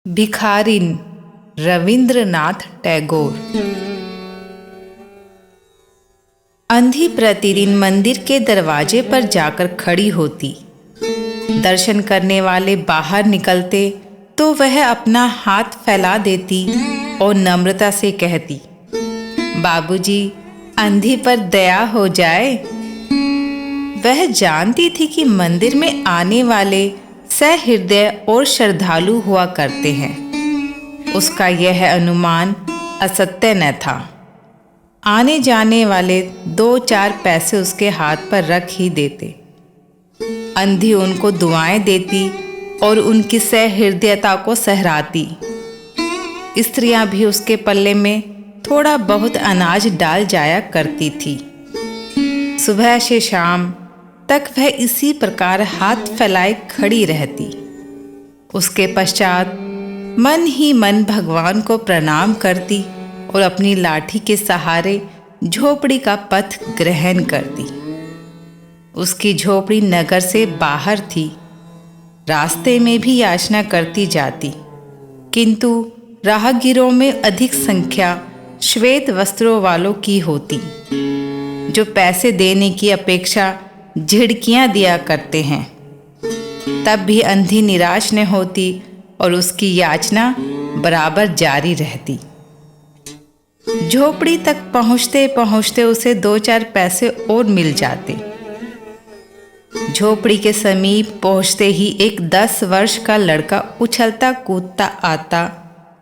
भिखारिन रविंद्रनाथ टैगोर। अंधी प्रतिदिन मंदिर के दरवाजे पर जाकर खड़ी होती। दर्शन करने वाले बाहर निकलते तो वह अपना हाथ फैला देती और नम्रता से कहती, बाबूजी, अंधी पर दया हो जाए। वह जानती थी कि मंदिर में आने वाले सहृदय और श्रद्धालु हुआ करते हैं। उसका यह अनुमान असत्य न था। आने जाने वाले 2-4 पैसे उसके हाथ पर रख ही देते। अंधी उनको दुआएं देती और उनकी सहृदयता को सहराती। स्त्रियां भी उसके पल्ले में थोड़ा बहुत अनाज डाल जाया करती थी। सुबह से शाम तक वह इसी प्रकार हाथ फैलाए खड़ी रहती। उसके पश्चात मन ही मन भगवान को प्रणाम करती और अपनी लाठी के सहारे झोपड़ी का पथ ग्रहण करती। उसकी झोपड़ी नगर से बाहर थी। रास्ते में भी याचना करती जाती, किंतु राहगीरों में अधिक संख्या श्वेत वस्त्रों वालों की होती, जो पैसे देने की अपेक्षा झिड़कियां दिया करते हैं। तब भी अंधी निराश न होती और उसकी याचना बराबर जारी रहती। झोपड़ी तक पहुंचते पहुंचते उसे 2-4 पैसे और मिल जाते। झोपड़ी के समीप पहुंचते ही एक 10 वर्ष का लड़का उछलता कूदता आता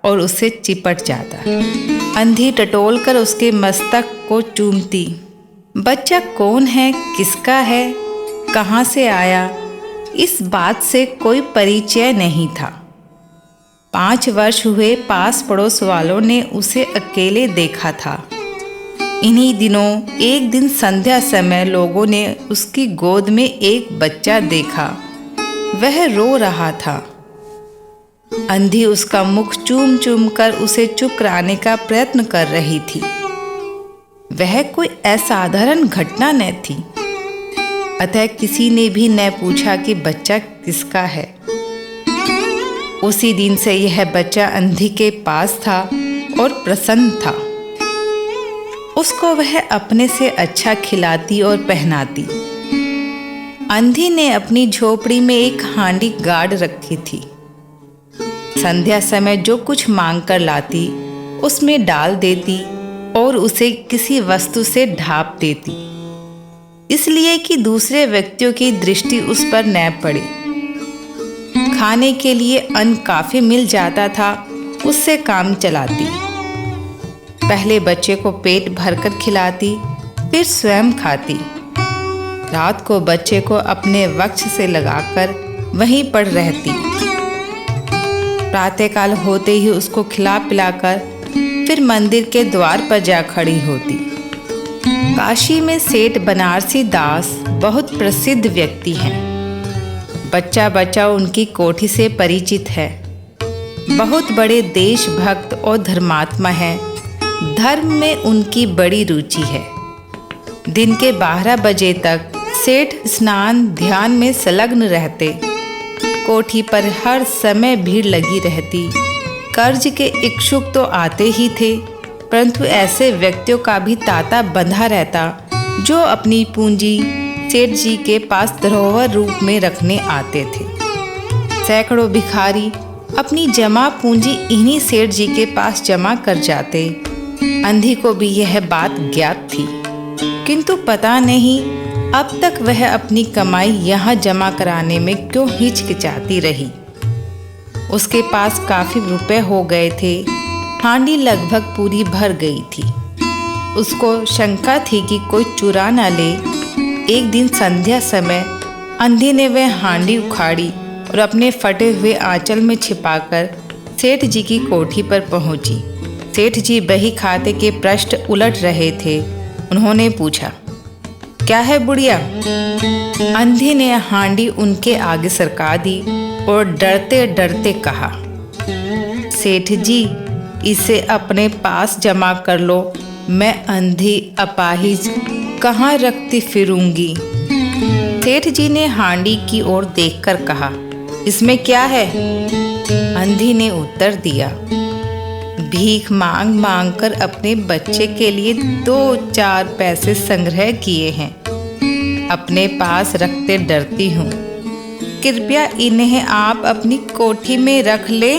और उसे चिपट जाता। अंधी टटोल कर उसके मस्तक को चूमती। बच्चा कौन है, किसका है, कहाँ से आया, इस बात से कोई परिचय नहीं था। 5 वर्ष हुए पास पड़ोस वालों ने उसे अकेले देखा था। इन्हीं दिनों एक दिन संध्या समय लोगों ने उसकी गोद में एक बच्चा देखा। वह रो रहा था। अंधी उसका मुख चूम चूम कर उसे चुप कराने का प्रयत्न कर रही थी। वह कोई असाधारण घटना न थी, अतः किसी ने भी न पूछा कि बच्चा किसका है। उसी दिन से यह बच्चा अंधी के पास था और प्रसन्न था। उसको वह अपने से अच्छा खिलाती और पहनाती। अंधी ने अपनी झोपड़ी में एक हांडी गाड़ रखी थी। संध्या समय जो कुछ मांग कर लाती उसमें डाल देती और उसे किसी वस्तु से ढाँप देती, इसलिए कि दूसरे व्यक्तियों की दृष्टि उस पर न पड़े। खाने के लिए अन्न काफी मिल जाता था, उससे काम चलाती। पहले बच्चे को पेट भरकर खिलाती, फिर स्वयं खाती। रात को बच्चे को अपने वक्ष से लगाकर वहीं पड़ रहती। प्रातःकाल होते ही उसको खिला पिलाकर फिर मंदिर के द्वार पर जा खड़ी होती। काशी में सेठ बनारसी दास बहुत प्रसिद्ध व्यक्ति हैं। बच्चा बच्चा उनकी कोठी से परिचित है। बहुत बड़े देशभक्त और धर्मात्मा हैं। धर्म में उनकी बड़ी रुचि है। दिन के 12 बजे तक सेठ स्नान ध्यान में संलग्न रहते। कोठी पर हर समय भीड़ लगी रहती। कर्ज के इच्छुक तो आते ही थे, परंतु ऐसे व्यक्तियों का भी तांता बंधा रहता जो अपनी पूंजी सेठ जी के पास धरोहर रूप में रखने आते थे। सैकड़ों भिखारी अपनी जमा पूंजी इन्हीं सेठ जी के पास जमा कर जाते। अंधी को भी यह बात ज्ञात थी, किंतु पता नहीं अब तक वह अपनी कमाई यहाँ जमा कराने में क्यों हिचकिचाती रही। उसके पास काफी रुपए हो गए थे। हांडी लगभग पूरी भर गई थी। उसको शंका थी कि कोई चुरा न ले। एक दिन संध्या समय अंधी ने वह हांडी उखाड़ी और अपने फटे हुए आंचल में छिपाकर सेठ जी की कोठी पर पहुंची। सेठ जी बही खाते के पृष्ठ उलट रहे थे। उन्होंने पूछा, क्या है बुढ़िया? अंधी ने हांडी उनके आगे सरका दी और डरते डरते कहा, सेठ जी, इसे अपने पास जमा कर लो। मैं अंधी अपाहिज कहाँ रखती फिरूंगी। सेठ जी ने हांडी की ओर देखकर कहा, इसमें क्या है? अंधी ने उत्तर दिया, भीख मांग मांग कर अपने बच्चे के लिए 2-4 पैसे संग्रह किए हैं। अपने पास रखते डरती हूँ। कृपया इन्हें आप अपनी कोठी में रख ले।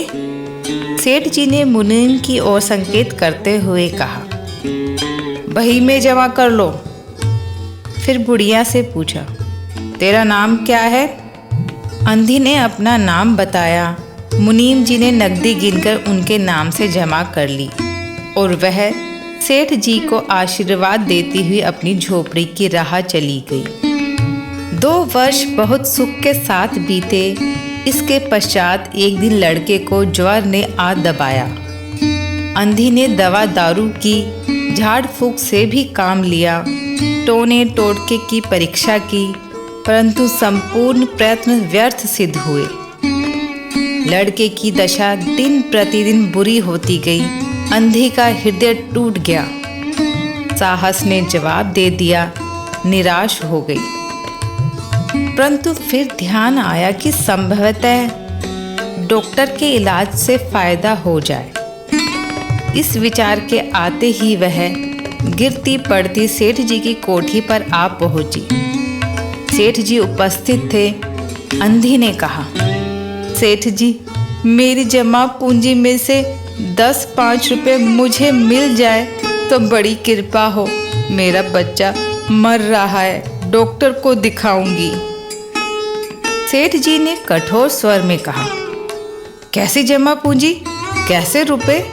सेठ जी ने मुनीम की ओर संकेत करते हुए कहा, बही में जमा कर लो। फिर बुढ़िया से पूछा, तेरा नाम क्या है? अंधी ने अपना नाम बताया। मुनीम जी ने नकदी गिनकर उनके नाम से जमा कर ली और वह सेठ जी को आशीर्वाद देती हुई अपनी झोपड़ी की राह चली गई। 2 वर्ष बहुत सुख के साथ बीते। इसके पश्चात एक दिन लड़के को ज्वर ने आ दबाया। अंधी ने दवा दारू की, झाड़ फूक से भी काम लिया, टोने टोटके की परीक्षा की, परंतु संपूर्ण प्रयत्न व्यर्थ सिद्ध हुए। लड़के की दशा दिन प्रतिदिन बुरी होती गई। अंधी का हृदय टूट गया। साहस ने जवाब दे दिया, निराश हो गई। परंतु फिर ध्यान आया कि संभवतः डॉक्टर के इलाज से फायदा हो जाए। इस विचार के आते ही वह गिरती पड़ती सेठ जी की कोठी पर आ पहुंची। सेठ जी उपस्थित थे। अंधी ने कहा, सेठ जी, मेरी जमा पूंजी में से 10-5 रुपए मुझे मिल जाए तो बड़ी कृपा हो। मेरा बच्चा मर रहा है, डॉक्टर को दिखाऊंगी। सेठ जी ने कठोर स्वर में कहा, कैसी जमा पूंजी, कैसे रुपए?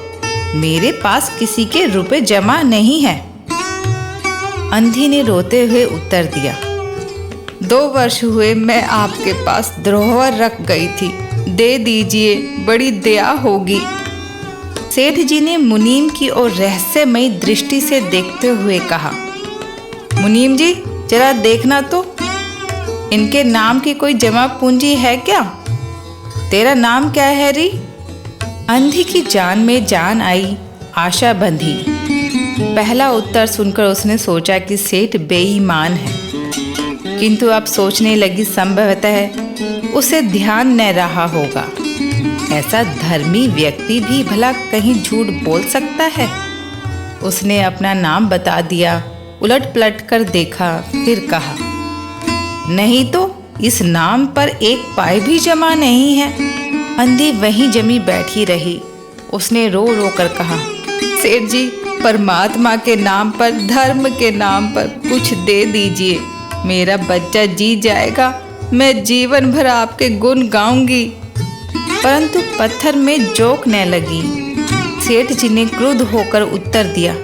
मेरे पास किसी के रुपए जमा नहीं है। अंधी ने रोते हुए उत्तर दिया, 2 वर्ष हुए मैं आपके पास धरोहर रख गई थी, दे दीजिए, बड़ी दया होगी। सेठ जी ने मुनीम की ओर रहस्यमयी दृष्टि से देखते हुए कहा, मुनीम जी, जरा देखना तो, इनके नाम की कोई जमा पूंजी है क्या? तेरा नाम क्या है री? अंधी की जान में जान आई, आशा बंधी। पहला उत्तर सुनकर उसने सोचा कि सेठ बेईमान है, किंतु अब सोचने लगी संभवतः उसे ध्यान न रहा होगा। ऐसा धर्मी व्यक्ति भी भला कहीं झूठ बोल सकता है? उसने अपना नाम बता दिया। उलट पलट कर देखा, फिर कहा, नहीं तो इस नाम पर 1 पाई भी जमा नहीं है। अंधी वहीं जमी बैठी रही। उसने रो रो कर कहा, सेठ जी, परमात्मा के नाम पर, धर्म के नाम पर कुछ दे दीजिए। मेरा बच्चा जी जाएगा, मैं जीवन भर आपके गुण गाऊंगी। परंतु पत्थर में जोक न लगी। सेठ जी ने क्रुद्ध होकर उत्तर दिया,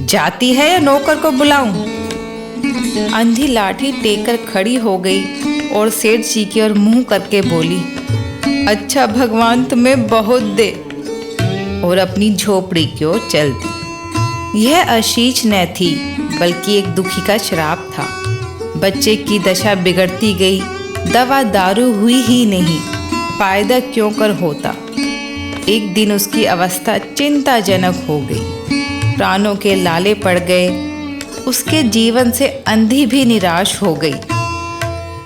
जाती है या नौकर को बुलाऊं? अंधी लाठी टेकर खड़ी हो गई और सेठ जी की ओर मुंह करके बोली, अच्छा भगवान तुम्हें बहुत दे, और अपनी झोपड़ी की ओर चल दी। यह आशीष न थी, बल्कि एक दुखी का श्राप था। बच्चे की दशा बिगड़ती गई। दवा दारू हुई ही नहीं, फायदा क्यों कर होता। एक दिन उसकी अवस्था चिंताजनक हो गई। प्राणों के लाले पड़ गए। उसके जीवन से अंधी भी निराश हो गई।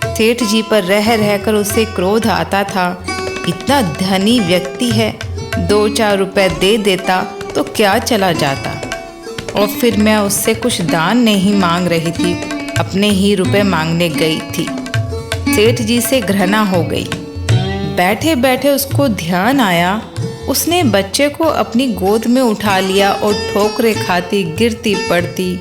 सेठ जी पर रह रहकर उसे क्रोध आता था। इतना धनी व्यक्ति है, 2-4 रुपए दे देता तो क्या चला जाता। और फिर मैं उससे कुछ दान नहीं मांग रही थी, अपने ही रुपए मांगने गई थी। सेठ जी से घृणा हो गई। बैठे बैठे उसको ध्यान आया। उसने बच्चे को अपनी गोद में उठा लिया और ठोकरे खाती गिरती पड़ती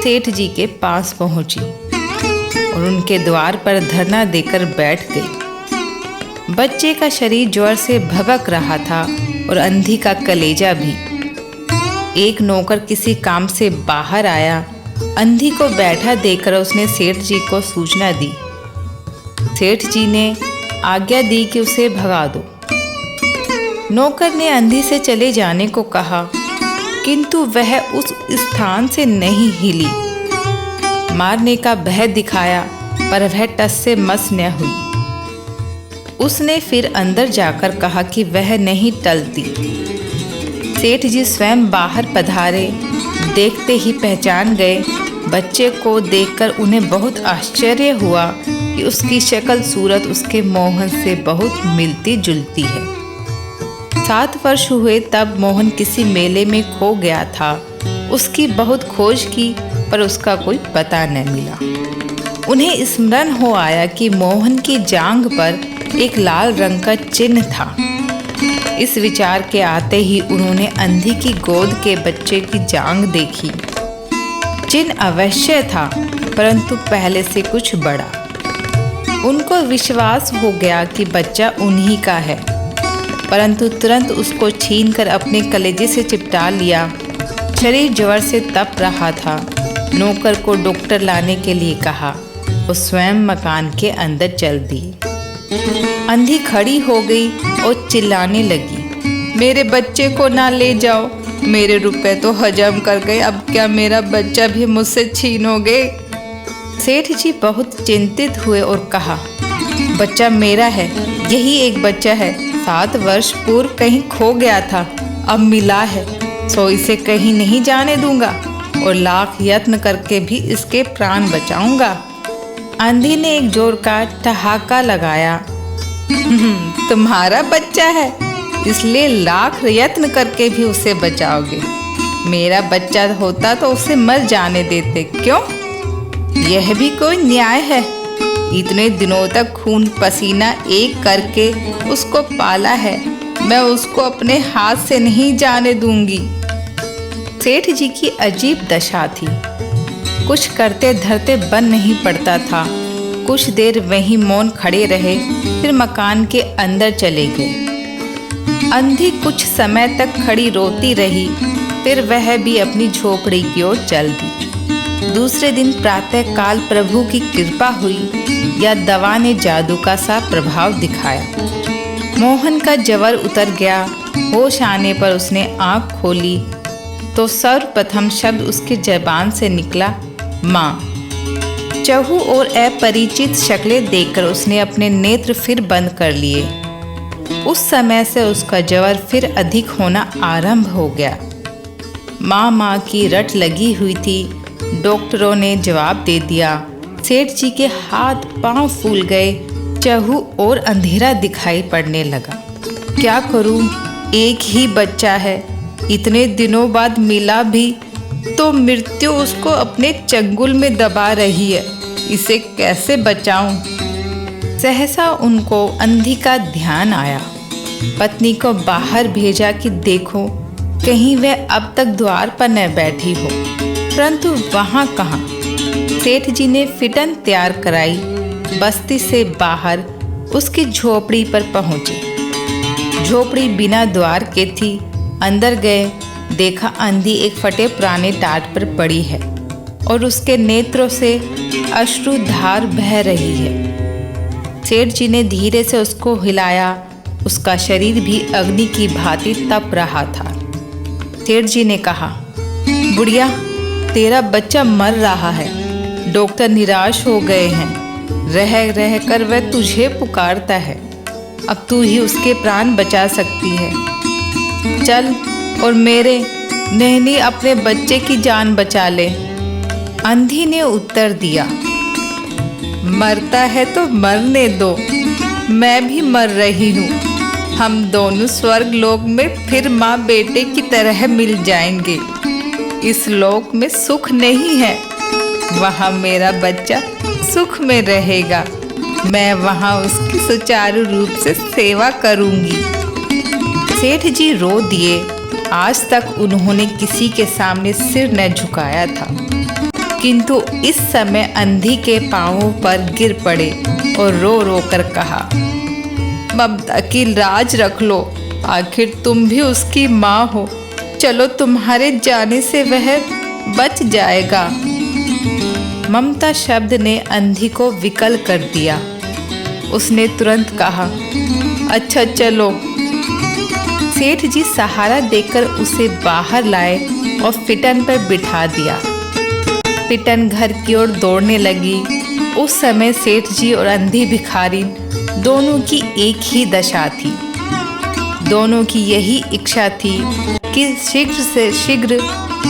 सेठ जी के पास पहुंची और उनके द्वार पर धरना देकर बैठ गई। बच्चे का शरीर ज्वर से भभक रहा था और अंधी का कलेजा भी। एक नौकर किसी काम से बाहर आया। अंधी को बैठा देखकर उसने सेठ जी को सूचना दी। सेठ जी ने आज्ञा दी कि उसे भगा दो। नौकर ने अंधी से चले जाने को कहा, किंतु वह उस स्थान से नहीं हिली। मारने का भय दिखाया, पर वह टस से मस न हुई। उसने फिर अंदर जाकर कहा कि वह नहीं टलती। सेठ जी स्वयं बाहर पधारे। देखते ही पहचान गए। बच्चे को देखकर उन्हें बहुत आश्चर्य हुआ कि उसकी शक्ल सूरत उसके मोहन से बहुत मिलती जुलती है। 7 वर्ष हुए तब मोहन किसी मेले में खो गया था। उसकी बहुत खोज की पर उसका कोई पता न मिला। उन्हें स्मरण हो आया कि मोहन की जांघ पर एक लाल रंग का चिन्ह था। इस विचार के आते ही उन्होंने अंधी की गोद के बच्चे की जांघ देखी। चिन्ह अवश्य था परंतु पहले से कुछ बड़ा। उनको विश्वास हो गया कि बच्चा उन्हीं का है, परंतु तुरंत उसको छीनकर अपने कलेजे से चिपटा लिया। शरीर ज्वर से तप रहा था। नौकर को डॉक्टर लाने के लिए कहा। वो स्वयं मकान के अंदर चल दी। अंधी खड़ी हो गई और चिल्लाने लगी, मेरे बच्चे को ना ले जाओ, मेरे रुपए तो हजम कर गए, अब क्या मेरा बच्चा भी मुझसे छीनोगे? सेठ जी बहुत चिंतित हुए और कहा, बच्चा मेरा है, यही एक बच्चा है। 7 वर्ष पूर्व कहीं खो गया था, अब मिला है, सो इसे कहीं नहीं जाने दूंगा और लाख यत्न करके भी इसके प्राण बचाऊंगा। अंधी ने एक जोर का ठहाका लगाया, तुम्हारा बच्चा है इसलिए लाख यत्न करके भी उसे बचाओगे। मेरा बच्चा होता तो उसे मर जाने देते, क्यों? यह भी कोई न्याय है? इतने दिनों तक खून पसीना एक करके उसको पाला है, मैं उसको अपने हाथ से नहीं जाने दूंगी। सेठ जी की अजीब दशा थी। कुछ करते धरते बन नहीं पड़ता था। कुछ देर वहीं मौन खड़े रहे, फिर मकान के अंदर चले गए। अंधी कुछ समय तक खड़ी रोती रही, फिर वह भी अपनी झोपड़ी की ओर चल दी। दूसरे दिन प्रातः काल प्रभु की कृपा हुई या दवा ने जादू का सा प्रभाव दिखाया। मोहन का जवर उतर गया। होश आने पर उसने आँख खोली तो सर्वप्रथम शब्द उसकी ज़बान से निकला, माँ। चहु और अपरिचित शक्लें देखकर उसने अपने नेत्र फिर बंद कर लिए। उस समय से उसका जवर फिर अधिक होना आरंभ हो गया। माँ माँ की रट लगी हुई थी। डॉक्टरों ने जवाब दे दिया। सेठ जी के हाथ पांव फूल गए। चहु और अंधेरा दिखाई पड़ने लगा। क्या करूं? एक ही बच्चा है, इतने दिनों बाद मिला भी तो मृत्यु उसको अपने चंगुल में दबा रही है, इसे कैसे बचाऊं? सहसा उनको अंधी का ध्यान आया। पत्नी को बाहर भेजा कि देखो कहीं वह अब तक द्वार पर न बैठी हो, परंतु वहाँ कहाँ। सेठ जी ने फिटन तैयार कराई। बस्ती से बाहर उसकी झोपड़ी पर पहुँचे। झोपड़ी बिना द्वार के थी। अंदर गए, देखा अंधी एक फटे पुराने टाट पर पड़ी है और उसके नेत्रों से अश्रुधार बह रही है। सेठ जी ने धीरे से उसको हिलाया। उसका शरीर भी अग्नि की भांति तप रहा था। सेठ जी ने कहा, बुढ़िया, तेरा बच्चा मर रहा है। डॉक्टर निराश हो गए हैं। रह रह कर वह तुझे पुकारता है। अब तू ही उसके प्राण बचा सकती है। चल और मेरे नहीं अपने बच्चे की जान बचा ले। अंधी ने उत्तर दिया, मरता है तो मरने दो, मैं भी मर रही हूँ। हम दोनों स्वर्ग लोक में फिर माँ बेटे की तरह मिल जाएंगे। इस लोक में सुख नहीं है, वहाँ मेरा बच्चा सुख में रहेगा। मैं वहाँ उसकी सुचारू रूप से सेवा करूँगी। सेठ जी रो दिए। आज तक उन्होंने किसी के सामने सिर न झुकाया था, किंतु इस समय अंधी के पांवों पर गिर पड़े और रो रो कर कहा, ममता की लाज रख लो, आखिर तुम भी उसकी माँ हो। चलो, तुम्हारे जाने से वह बच जाएगा। ममता शब्द ने अंधी को विकल कर दिया। उसने तुरंत कहा, अच्छा चलो। सेठ जी सहारा देकर उसे बाहर लाए और फिटन पर बिठा दिया। फिटन घर की ओर दौड़ने लगी। उस समय सेठ जी और अंधी भिखारी दोनों की एक ही दशा थी। दोनों की यही इच्छा थी कि शीघ्र से शीघ्र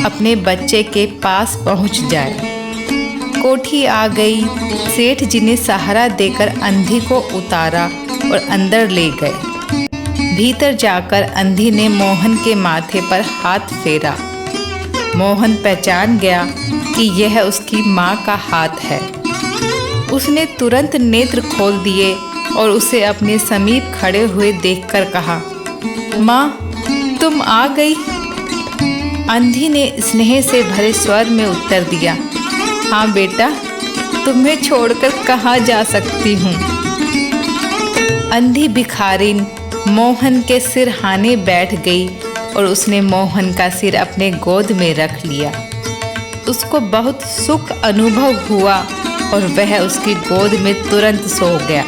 अपने बच्चे के पास पहुंच जाए। कोठी आ गई। सेठ जी ने सहारा देकर अंधी को उतारा और अंदर ले गए। भीतर जाकर अंधी ने मोहन के माथे पर हाथ फेरा। मोहन पहचान गया कि यह उसकी माँ का हाथ है। उसने तुरंत नेत्र खोल दिए और उसे अपने समीप खड़े हुए देखकर कहा, माँ, तुम आ गई। अंधी ने स्नेह से भरे स्वर में उत्तर दिया, हाँ बेटा, तुम्हें छोड़कर कहाँ जा सकती हूँ। अंधी भिखारिन मोहन के सिरहाने बैठ गई और उसने मोहन का सिर अपने गोद में रख लिया। उसको बहुत सुख अनुभव हुआ और वह उसकी गोद में तुरंत सो गया।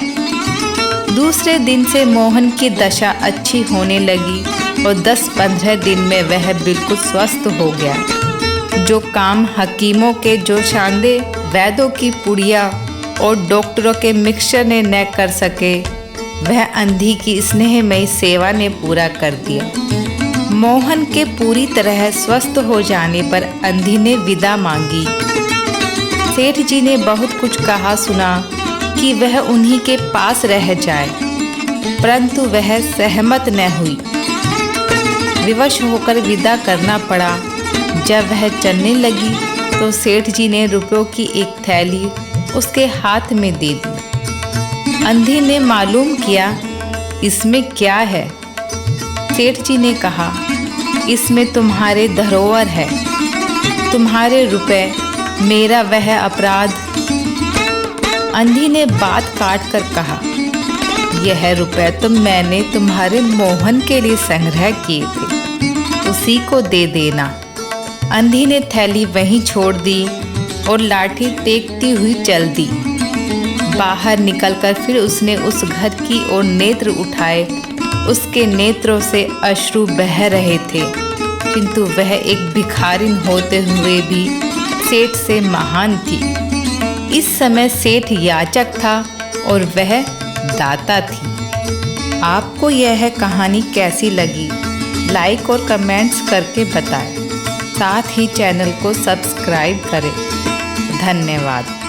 दूसरे दिन से मोहन की दशा अच्छी होने लगी और 10-15 दिन में वह बिल्कुल स्वस्थ हो गया। जो काम हकीमों के जोशांदे, वैद्यों की पुड़िया और डॉक्टरों के मिक्सचर ने न कर सके, वह अंधी की स्नेहमयी सेवा ने पूरा कर दिया। मोहन के पूरी तरह स्वस्थ हो जाने पर अंधी ने विदा मांगी। सेठ जी ने बहुत कुछ कहा सुना कि वह उन्हीं के पास रह जाए, परंतु वह सहमत न हुई। विवश होकर विदा करना पड़ा। जब वह चलने लगी तो सेठ जी ने रुपयों की एक थैली उसके हाथ में दे दी। अंधी ने मालूम किया, इसमें क्या है? सेठ जी ने कहा, इसमें तुम्हारे धरोहर है, तुम्हारे रुपए, मेरा वह अपराध। अंधी ने बात काट कर कहा, यह रुपए तो मैंने तुम्हारे मोहन के लिए संग्रह किए थे, उसी को दे देना। अंधी ने थैली वहीं छोड़ दी और लाठी टेकती हुई चल दी। बाहर निकलकर फिर उसने उस घर की ओर नेत्र उठाए। उसके नेत्रों से अश्रु बह रहे थे, किंतु वह एक भिखारिन होते हुए भी सेठ से महान थी। इस समय सेठ याचक था और वह दाता थी। आपको यह कहानी कैसी लगी? लाइक और कमेंट्स करके बताएं। साथ ही चैनल को सब्सक्राइब करें। धन्यवाद।